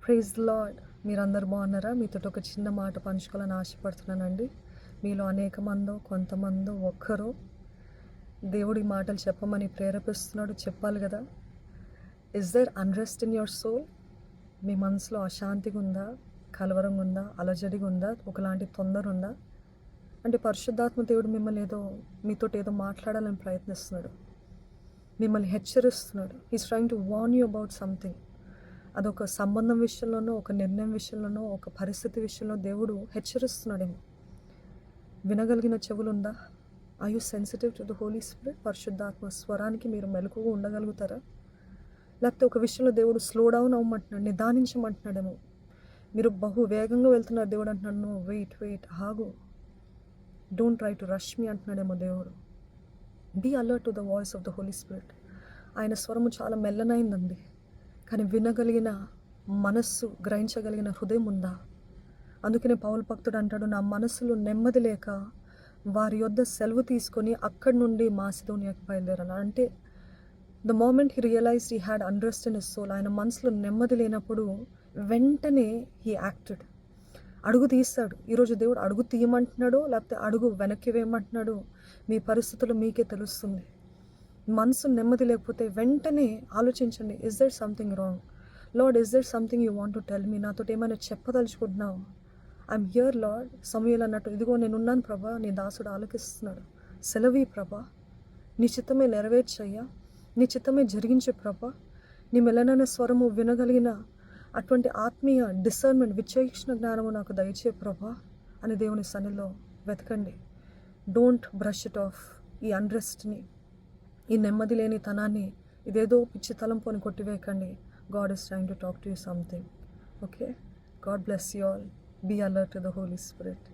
Praise lord. మీరందరూ బాగున్నారా? మీతో ఒక చిన్న మాట పంచుకోవాలని ఆశపడుతున్నానండి. మీలో అనేక మందో కొంతమందో ఒక్కరో దేవుడి మాటలు చెప్పమని ప్రేరేపిస్తున్నాడు. చెప్పాలి కదా. Is there unrest in your soul? మీ మనసులో అశాంతిగా ఉందా, కలవరంగా ఉందా, అలజడిగా ఉందా, ఒకలాంటి తొందర ఉందా? అంటే పరిశుద్ధాత్మ దేవుడు మిమ్మల్ని మీతో ఏదో మాట్లాడాలని ప్రయత్నిస్తున్నాడు, మిమ్మల్ని హెచ్చరిస్తున్నాడు. He's trying to warn you about something. అదొక సంబంధం విషయంలోనో, ఒక నిర్ణయం విషయంలోనో, ఒక పరిస్థితి విషయంలో దేవుడు హెచ్చరిస్తున్నాడేమో. వినగలిగిన చెవులుందా? Are you sensitive to the Holi Spirit? పరిశుద్ధాత్మ స్వరానికి మీరు మెలకుగా ఉండగలుగుతారా? లేకపోతే ఒక విషయంలో దేవుడు స్లో డౌన్ అవ్వమంటున్నాడు, నిదానించమంటున్నాడేమో. మీరు బహు వేగంగా వెళ్తున్నారు, దేవుడు అంటున్నాడు నో వెయిట్ ఆగు, don't try to rush me అంటున్నాడేమో దేవుడు. Be alert to the voice of the Holi spirit. ఆయన స్వరము చాలా మెల్లనైందండి, కానీ వినగలిగిన మనస్సు, గ్రహించగలిగిన హృదయం ఉందా? అందుకనే పౌలు భక్తుడు అంటాడు, నా మనసులో నెమ్మది లేక వారి యొద్ద సెలవు తీసుకొని అక్కడి నుండి మాసిదోనియాకి బయలుదేరాను. అంటే the moment he realized he had unrest in his soul, ఆయన మనసులో నెమ్మది లేనప్పుడు వెంటనే హీ యాక్టెడ్. అడుగు తీస్తాడు. ఈరోజు దేవుడు అడుగు తీయమంటున్నాడో లేకపోతే అడుగు వెనక్కి వేయమంటున్నాడో మీ పరిస్థితులు మీకే తెలుస్తుంది. మనసు నెమ్మది లేకపోతే వెంటనే ఆలోచించండి, is there something wrong? Lord, is there something you want to tell me? నాతో ఏమైనా చెప్పదలుచుకుంటున్నావు? I'm here Lord. సమూయేలు అన్నట్టు, ఇదిగో నేనున్నాను ప్రభా, నీ దాసుడు ఆలకిస్తున్నాడు. సెలవి ప్రభా, నీ చిత్తమే నెరవేర్చయ్యా, నీ చిత్తమే జరిగించే ప్రభా. నీ మెల్లనైన స్వరము వినగలిగిన అటువంటి ఆత్మీయ డిసర్న్మెంట్, విచక్షణ జ్ఞానము నాకు దయచే ప్రభా అని దేవుని సన్నిధిలో వెతకండి. Don't brush it off. ఈ అన్రెస్ట్ని, ఈ నెమ్మది లేని తనాన్ని ఇదేదో పిచ్చి తలంపోని కొట్టివేయకండి. God is trying to talk to you something. Okay, God bless you all. Be alert to the Holi spirit.